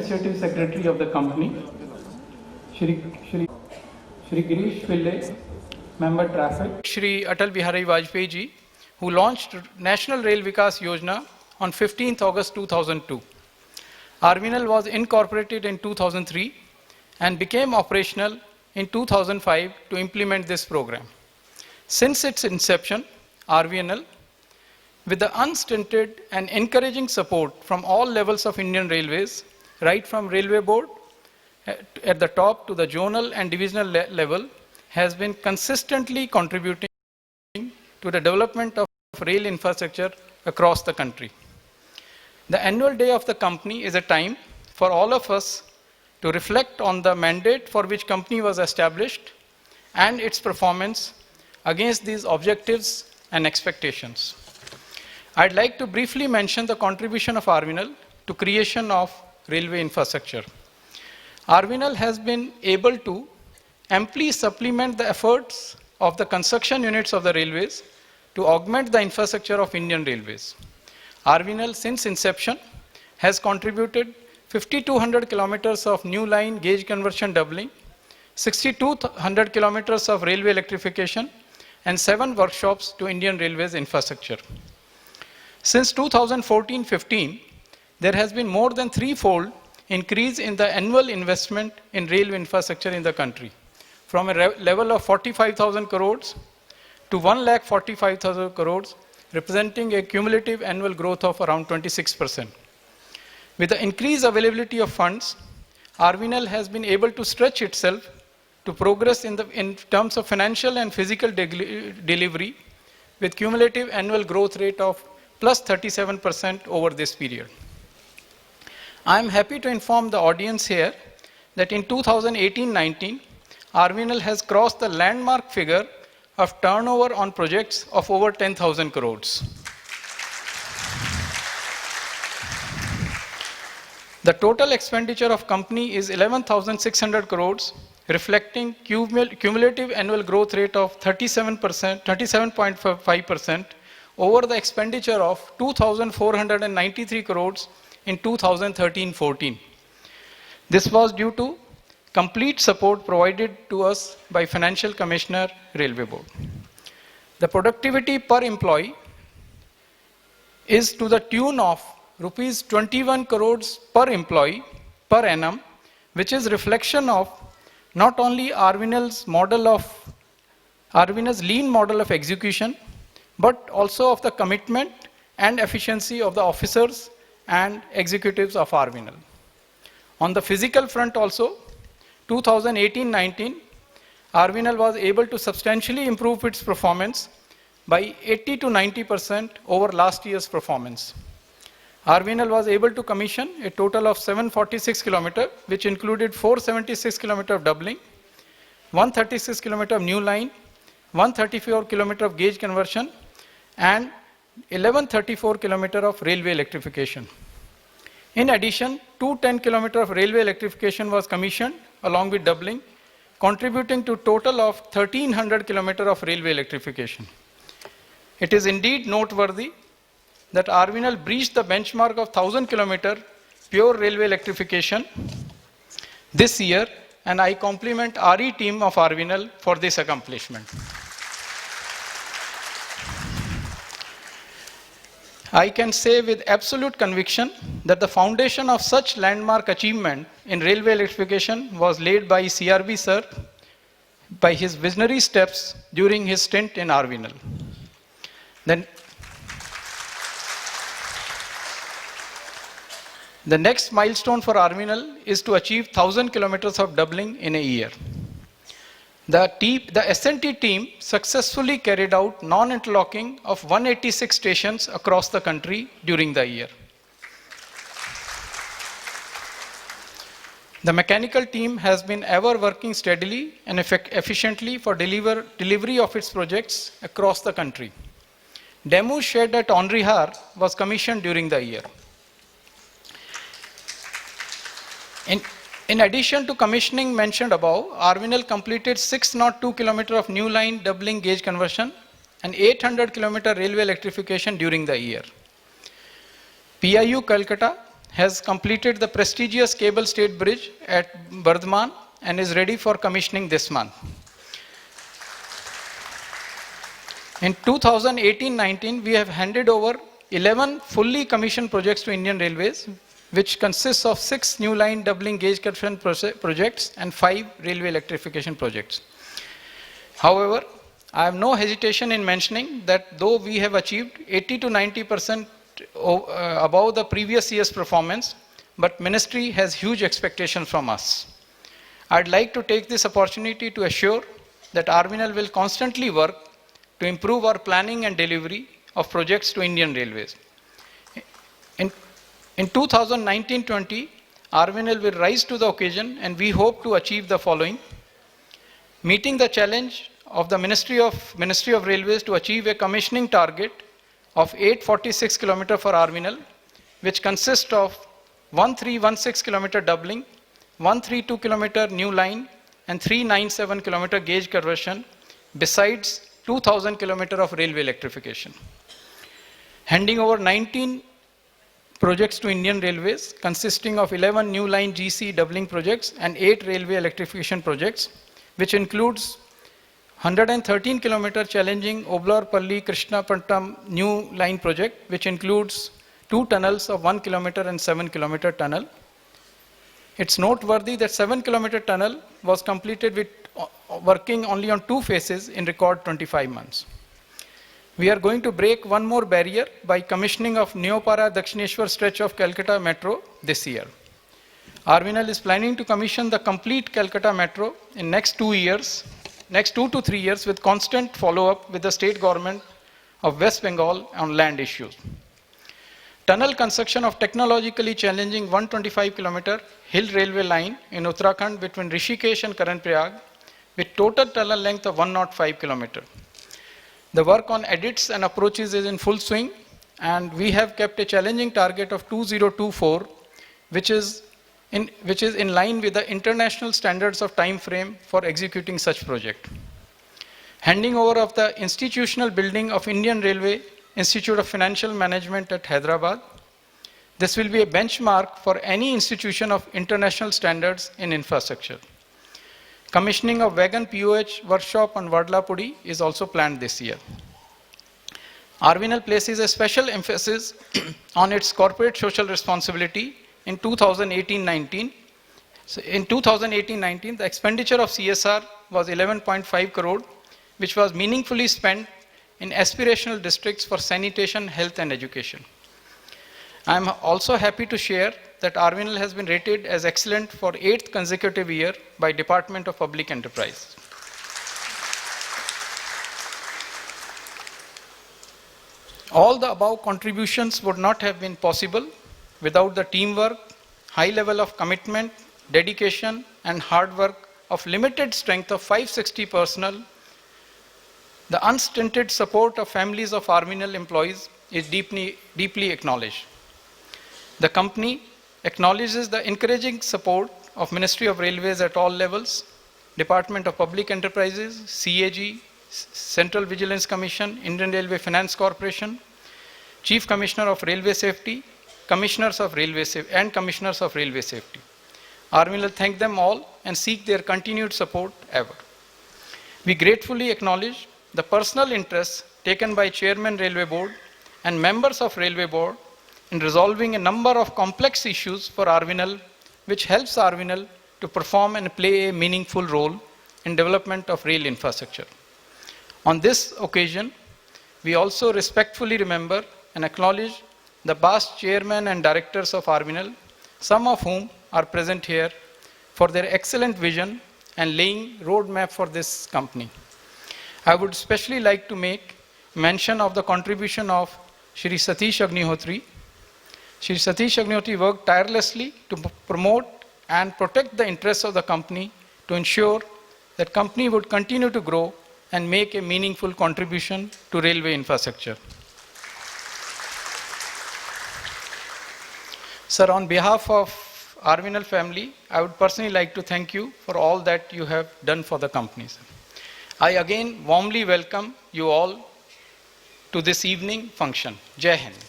Administrative Secretary of the company, Shri Girish Pillai, Member Traffic, Shri Atal Bihari Vajpayee ji, who launched National Rail Vikas Yojana on 15th August 2002. RVNL was incorporated in 2003 and became operational in 2005 to implement this program. Since its inception, RVNL, with the unstinted and encouraging support from all levels of Indian Railways, right from Railway Board at the top to the zonal and divisional level, has been consistently contributing to the development of rail infrastructure across the country. The annual day of the company is a time for all of us to reflect on the mandate for which company was established and its performance against these objectives and expectations. I'd like to briefly mention the contribution of RVNL to creation of railway infrastructure. RVNL has been able to amply supplement the efforts of the construction units of the railways to augment the infrastructure of Indian Railways. RVNL, since inception, has contributed 5,200 kilometers of new line gauge conversion doubling, 6,200 kilometers of railway electrification, and 7 workshops to Indian Railways infrastructure. Since 2014-15, there has been more than threefold increase in the annual investment in railway infrastructure in the country, from a level of 45,000 crores to 1,45,000 crores, representing a cumulative annual growth of around 26%. With the increased availability of funds, RVNL has been able to stretch itself to progress in terms of financial and physical delivery, with cumulative annual growth rate of plus 37% over this period. I am happy to inform the audience here that in 2018-19, RVNL has crossed the landmark figure of turnover on projects of over 10,000 crores. The total expenditure of company is 11,600 crores, reflecting cumulative annual growth rate of 37.5% over the expenditure of 2,493 crores in 2013-14. This was due to complete support provided to us by Financial Commissioner, Railway Board. The productivity per employee is to the tune of rupees 21 crores per employee per annum, which is reflection of not only RVNL's lean model of execution, but also of the commitment and efficiency of the officers and executives of RVNL. On the physical front also, 2018-19, RVNL was able to substantially improve its performance by 80 to 90% over last year's performance. RVNL was able to commission a total of 746 kilometers, which included 476 kilometers of doubling, 136 kilometers of new line, 134 kilometers of gauge conversion, and 1134 kilometers of railway electrification. In addition, 210 kilometers of railway electrification was commissioned along with doubling, contributing to a total of 1,300 kilometers of railway electrification. It is indeed noteworthy that RVNL breached the benchmark of 1,000 kilometers pure railway electrification this year, and I compliment RE team of RVNL for this accomplishment. I can say with absolute conviction that the foundation of such landmark achievement in railway electrification was laid by CRB sir by his visionary steps during his stint in RVNL. The next milestone for RVNL is to achieve 1,000 kilometers of doubling in a year. The S&T team successfully carried out non-interlocking of 186 stations across the country during the year. The mechanical team has been ever working steadily and efficiently for delivery of its projects across the country. Demo shed at Onrihar was commissioned during the year. In addition to commissioning mentioned above, RVNL completed 602 kilometers of new line doubling gauge conversion and 800 kilometer railway electrification during the year. PIU Calcutta has completed the prestigious cable stayed bridge at Bardhaman and is ready for commissioning this month. In 2018-19, we have handed over 11 fully commissioned projects to Indian Railways, which consists of 6 new line doubling gauge conversion projects and 5 railway electrification projects. However, I have no hesitation in mentioning that though we have achieved 80 to 90% above the previous year's performance, but Ministry has huge expectations from us. I'd like to take this opportunity to assure that RVNL will constantly work to improve our planning and delivery of projects to Indian Railways. In 2019-20, RVNL will rise to the occasion and we hope to achieve the following: meeting the challenge of the Ministry of Railways to achieve a commissioning target of 846 km for RVNL, which consists of 1316 km doubling, 132 km new line, and 397 km gauge conversion, besides 2000 km of railway electrification. Handing over 19 projects to Indian Railways, consisting of 11 new line GC doubling projects and 8 railway electrification projects, which includes 113 km challenging Oblore-Palli-Krishnapatnam new line project, which includes 2 tunnels of 1 km and 7 km tunnel. It's noteworthy that 7 km tunnel was completed with working only on 2 phases in record 25 months. We are going to break one more barrier by commissioning of Neopara Dakshineshwar stretch of Calcutta Metro this year. RVNL is planning to commission the complete Calcutta Metro in next 2 to 3 years, with constant follow-up with the state government of West Bengal on land issues. Tunnel construction of technologically challenging 125 km hill railway line in Uttarakhand between Rishikesh and Karan with total tunnel length of 105 km. The work on edits and approaches is in full swing, and we have kept a challenging target of 2024, which is in line with the international standards of time frame for executing such project. Handing over of the institutional building of Indian Railway Institute of Financial Management at Hyderabad. This will be a benchmark for any institution of international standards in infrastructure. Commissioning of wagon POH workshop on Wadlapudi is also planned this year. RVNL places a special emphasis on its corporate social responsibility in 2018-19. So in 2018-19, the expenditure of CSR was 11.5 crore, which was meaningfully spent in aspirational districts for sanitation, health, and education. I am also happy to share that RVNL has been rated as excellent for 8th consecutive year by Department of Public Enterprise. All the above contributions would not have been possible without the teamwork, high level of commitment, dedication, and hard work of limited strength of 560 personnel. The unstinted support of families of RVNL employees is deeply acknowledged. The company acknowledges the encouraging support of Ministry of Railways at all levels, Department of Public Enterprises, CAG, Central Vigilance Commission, Indian Railway Finance Corporation, Chief Commissioner of Railway Safety, Commissioners of Railway Safety, and Commissioners of Railway Safety. RVNL thank them all and seek their continued support ever. We gratefully acknowledge the personal interests taken by Chairman Railway Board and members of Railway Board in resolving a number of complex issues for RVNL, which helps RVNL to perform and play a meaningful role in development of rail infrastructure. On this occasion, we also respectfully remember and acknowledge the past chairmen and directors of RVNL, some of whom are present here, for their excellent vision and laying roadmap for this company. I would especially like to make mention of the contribution of Shri Satish Agnihotri. Shri Satish Agnihotri worked tirelessly to promote and protect the interests of the company to ensure that company would continue to grow and make a meaningful contribution to railway infrastructure. Sir, on behalf of RVNL family, I would personally like to thank you for all that you have done for the company, sir. I again warmly welcome you all to this evening function. Jai Hind.